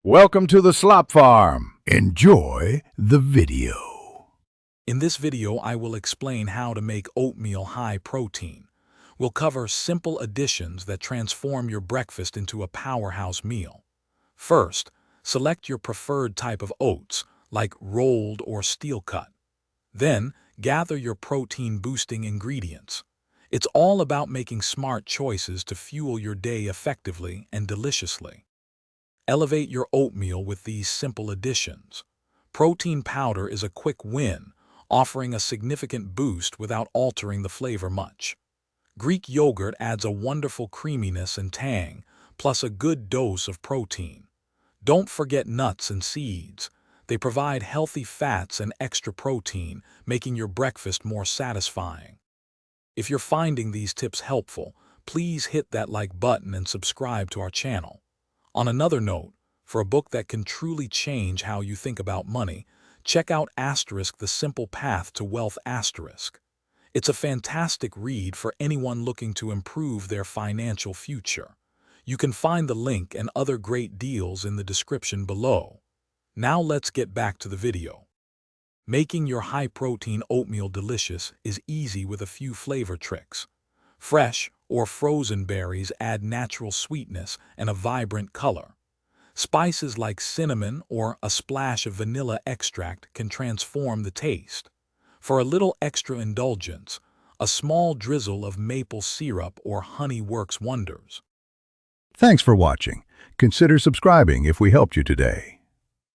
Welcome to the Slop Farm. Enjoy the video. In this video, I will explain how to make oatmeal high protein. We'll cover simple additions that transform your breakfast into a powerhouse meal. First, select your preferred type of oats, like rolled or steel cut. Then, gather your protein-boosting ingredients. It's all about making smart choices to fuel your day effectively and deliciously. Elevate your oatmeal with these simple additions. Protein powder is a quick win, offering a significant boost without altering the flavor much. Greek yogurt adds a wonderful creaminess and tang, plus a good dose of protein. Don't forget nuts and seeds. They provide healthy fats and extra protein, making your breakfast more satisfying. If you're finding these tips helpful, please hit that like button and subscribe to our channel. On another note, for a book that can truly change how you think about money, check out *The Simple Path to Wealth*. It's a fantastic read for anyone looking to improve their financial future. You can find the link and other great deals in the description below. Now let's get back to the video. Making your high-protein oatmeal delicious is easy with a few flavor tricks. Fresh or frozen berries add natural sweetness and a vibrant color. Spices like cinnamon or a splash of vanilla extract can transform the taste. For a little extra indulgence, a small drizzle of maple syrup or honey works wonders. Thanks for watching. Consider subscribing if we helped you today.